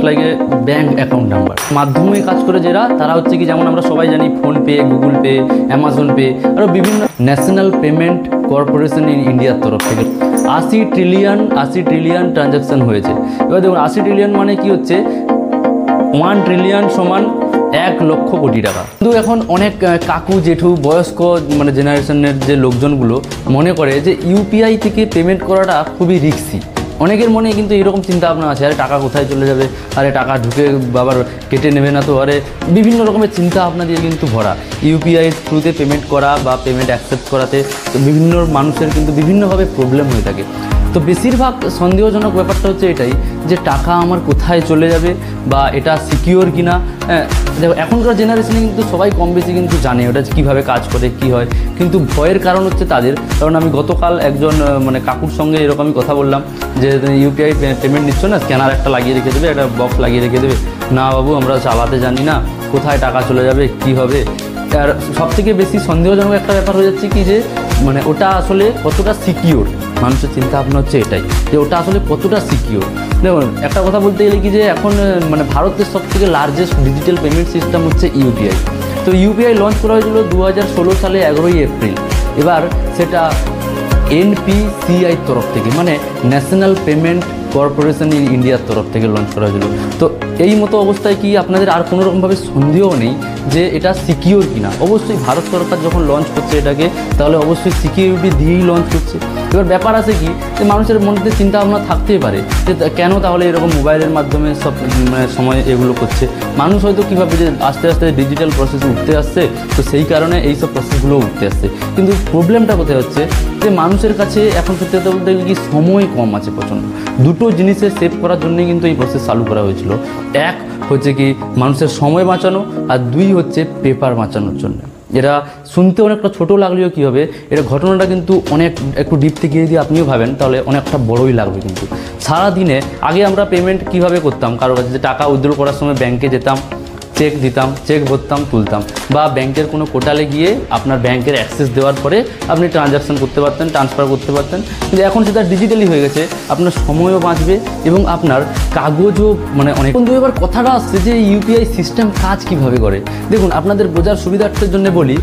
Like a bank account number মাধ্যমে কাজ করে যারা তারা হচ্ছে কি যেমন আমরা সবাই জানি PhonePe, Google pay, Amazon pay আরও বিভিন্ন ন্যাশনাল পেমেন্ট কর্পোরেশন ইন ইন্ডিয়ার তরফ থেকে 80 ট্রিলিয়ন ট্রানজ্যাকশন হয়েছে। এবার দেখুন 80 ট্রিলিয়ন মানে কি হচ্ছে 1 ট্রিলিয়ন সমান 1 লক্ষ কোটি টাকা। কিন্তু এখন অনেক কাকু জেঠু বয়স্ক মানে জেনারেশনের যে লোকজনগুলো মনে করে যে ইউপিআই থেকে পেমেন্ট করাটা খুবই রিস্কি। অনেকের মনে কিন্তু এরকম চিন্তা ভাবনা আছে, আরে টাকা কোথায় চলে যাবে, আরে টাকা ঢুকে আবার কেটে নেবে না তো, আরে বিভিন্ন রকমের চিন্তা ভাবনা দিয়ে কিন্তু ভরা। ইউপিআইয়ের থ্রুতে পেমেন্ট করা বা পেমেন্ট অ্যাকসেপ্ট করাতে বিভিন্ন মানুষের কিন্তু বিভিন্নভাবে প্রবলেম হয়ে থাকে। তো বেশিরভাগ সন্দেহজনক ব্যাপারটা হচ্ছে এটাই যে টাকা আমার কোথায় চলে যাবে বা এটা সিকিওর কিনা। দেখো এখনকার জেনারেশনে কিন্তু সবাই কম বেশি কিন্তু জানে ওটা কীভাবে কাজ করে কী হয়, কিন্তু ভয়ের কারণ হচ্ছে তাদের। কারণ আমি গতকাল একজন মানে কাকুর সঙ্গে এরকমই কথা বললাম যে ইউপিআই পেমেন্ট নিচ্ছ না, স্ক্যানার একটা লাগিয়ে রেখে দেবে, একটা বক্স লাগিয়ে রেখে দেবে। না বাবু আমরা চালাতে জানি না, কোথায় টাকা চলে যাবে কী হবে। আর সবথেকে বেশি সন্দেহজনক একটা ব্যাপার হয়ে যাচ্ছে কি যে মানে ওটা আসলে কতটা সিকিওর। মানুষের চিন্তা ভাবনা হচ্ছে এটাই যে ওটা আসলে কতটা সিকিওর। দেখুন একটা কথা বলতে গেলে কি যে এখন মানে ভারতের সবথেকে লার্জেস্ট ডিজিটাল পেমেন্ট সিস্টেম হচ্ছে ইউপিআই। তো ইউপিআই লঞ্চ করা হয়েছিল 2016 সালে 11ই এপ্রিল। এবার সেটা এনপিসিআই তরফ থেকে মানে ন্যাশনাল পেমেন্ট কর্পোরেশন ইন ইন্ডিয়ার তরফ থেকে লঞ্চ করা হয়েছিল। তো এই মতো অবস্থায় কি আপনাদের আর কোনো রকমভাবে সন্দেহ নেই যে এটা সিকিওর কিনা? অবশ্যই ভারত সরকার যখন লঞ্চ করছে এটাকে তাহলে অবশ্যই সিকিউরিটি দিয়েই লঞ্চ করছে। এবার ব্যাপার আছে কি যে মানুষের মধ্যে চিন্তা ভাবনা থাকতেই পারে যে কেন তাহলে এরকম মোবাইলের মাধ্যমে সব মানে সময় এগুলো করছে। মানুষ হয়তো কীভাবে যে আস্তে আস্তে ডিজিটাল প্রসেস উঠতে আসছে, তো সেই কারণে এই সব প্রসেসগুলো উঠতে আসছে। কিন্তু প্রবলেমটা কোথায় হচ্ছে যে মানুষের কাছে এখন সত্যি কথা বলতে গেলে কি সময় কম আছে প্রচণ্ড। দুটো জিনিসের সেভ করার জন্যই কিন্তু এই প্রসেস চালু করা হয়েছিল। এক হচ্ছে কি মানুষের সময় বাঁচানো, আর দুই হচ্ছে পেপার বাঁচানোর জন্য। এটা শুনতে অনেকটা ছোটো লাগলেও কী হবে, এটা ঘটনাটা কিন্তু অনেক একটু ডিপ থেকে যদি আপনিও ভাবেন তাহলে অনেকটা বড়ই লাগবে। কিন্তু সারাদিনে আগে আমরা পেমেন্ট কিভাবে করতাম, কারোর কাছে যে টাকা উইথড্র করার সময় ব্যাংকে যেতাম, চেক দিতাম, চেক ভরতাম, তুলতাম, বা ব্যাংকের কোনো পোর্টালে গিয়ে আপনার ব্যাংকের অ্যাক্সেস দেওয়ার পরে আপনি ট্রানজ্যাকশন করতে পারতেন, ট্রান্সফার করতে পারতেন। কিন্তু এখন সেটা ডিজিটালি হয়ে গেছে, আপনার সময়ও বাঁচবে এবং আপনার কাগজও মানে অনেক। কিন্তু এবার কথাটা আসছে যে ইউপিআই সিস্টেম কাজ কিভাবে করে। দেখুন আপনাদের বোঝার সুবিধার্থের জন্য বলি,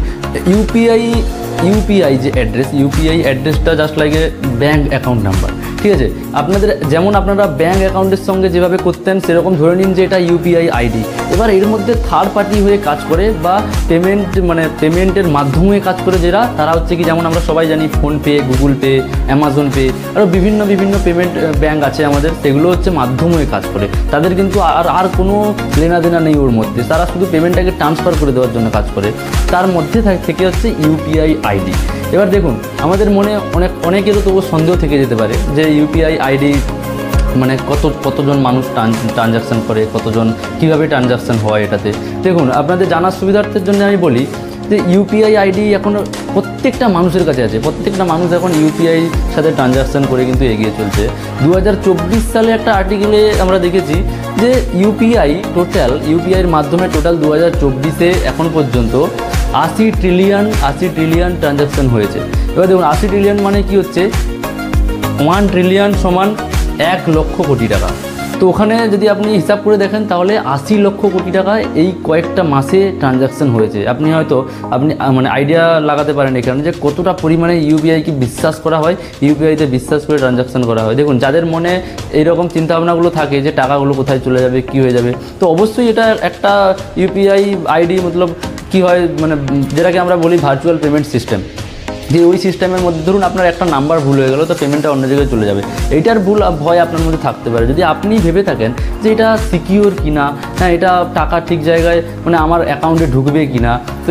ইউপিআই যে অ্যাড্রেস, ইউপিআই অ্যাড্রেসটা just like a bank account number, ঠিক আছে? আপনাদের যেমন আপনারা ব্যাঙ্ক অ্যাকাউন্টের সঙ্গে যেভাবে করতেন সেরকম ধরে নিন যে এটা ইউপিআই আইডি। এবার এর মধ্যে থার্ড পার্টি হয়ে কাজ করে বা পেমেন্টের মাধ্যমে কাজ করে যারা তারা হচ্ছে কি যেমন আমরা সবাই জানি PhonePe, Google pay, Amazon pay আরও বিভিন্ন পেমেন্ট ব্যাঙ্ক আছে আমাদের, সেগুলো হচ্ছে মাধ্যম হয়ে কাজ করে। তাদের কিন্তু আর কোনো লেনাদেনা নেই ওর মধ্যে, তারা শুধু পেমেন্টটাকে ট্রান্সফার করে দেওয়ার জন্য কাজ করে। তার মধ্যে থেকে হচ্ছে ইউপিআই আইডি। এবার দেখুন আমাদের মনে অনেকেরও তবু সন্দেহ থেকে যেতে পারে যে ইউপিআই আইডি মানে কতজন মানুষ ট্রানজ্যাকশান করে, কতজন কীভাবে ট্রানজ্যাকশান হয় এটাতে। দেখুন আপনাদের জানার সুবিধার্থের জন্য আমি বলি যে ইউপিআই আইডি এখন প্রত্যেকটা মানুষের কাছে আছে। প্রত্যেকটা মানুষ এখন ইউপিআই সাথে ট্রানজ্যাকশান করে কিন্তু এগিয়ে চলছে। 2024 সালে একটা আর্টিকেলে আমরা দেখেছি যে ইউপিআইয়ের মাধ্যমে টোটাল 2024-এ এখন পর্যন্ত 80 ট্রিলিয়ন ট্রানজ্যাকশন হয়েছে। এবার দেখুন 80 ট্রিলিয়ন মানে কি হচ্ছে 1 ট্রিলিয়ন সমান 1 লক্ষ কোটি টাকা। তো ওখানে যদি আপনি হিসাব করে দেখেন তাহলে 80 লক্ষ কোটি টাকা এই কয়েকটা মাসে ট্রানজ্যাকশন হয়েছে। আপনি মানে আইডিয়া লাগাতে পারেন এখানে যে কতটা পরিমাণে ইউপিআইকে বিশ্বাস করা হয়, ইউপিআইতে বিশ্বাস করে ট্রানজ্যাকশন করা হয়। দেখুন যাদের মনে এইরকম চিন্তাভাবনাগুলো থাকে যে টাকাগুলো কোথায় চলে যাবে, কী হয়ে যাবে, তো অবশ্যই এটা একটা ইউপিআই আইডি মতলব কী হয় মানে যেটাকে আমরা বলি ভার্চুয়াল পেমেন্ট সিস্টেম, যে ওই সিস্টেমের মধ্যে ধরুন আপনার একটা নাম্বার ভুল হয়ে গেল তো পেমেন্টটা অন্য জায়গায় চলে যাবে। এইটার ভয় আপনার মধ্যে থাকতে পারে। যদি আপনি ভেবে থাকেন যে এটা সিকিওর কিনা, হ্যাঁ এটা টাকা ঠিক জায়গায় মানে আমার অ্যাকাউন্টে ঢুকবে কিনা, তো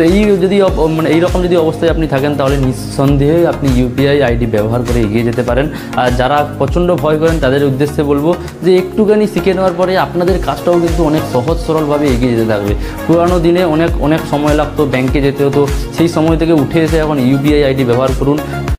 এইরকম যদি অবস্থায় আপনি থাকেন তাহলে নিঃসন্দেহে আপনি ইউপিআই আইডি ব্যবহার করে এগিয়ে যেতে পারেন। আর যারা প্রচণ্ড ভয় করেন তাদের উদ্দেশ্যে বলবো যে একটুখানি শিখে নেওয়ার পরে আপনাদের কাজটাও কিন্তু অনেক সহজ সরলভাবে এগিয়ে যেতে থাকবে। পুরানো দিনে অনেক সময় লাগতো, ব্যাংকে যেতে হতো, সেই সময় থেকে উঠে এসে এখন ইউপিআই আইডি ব্যবহার করুন।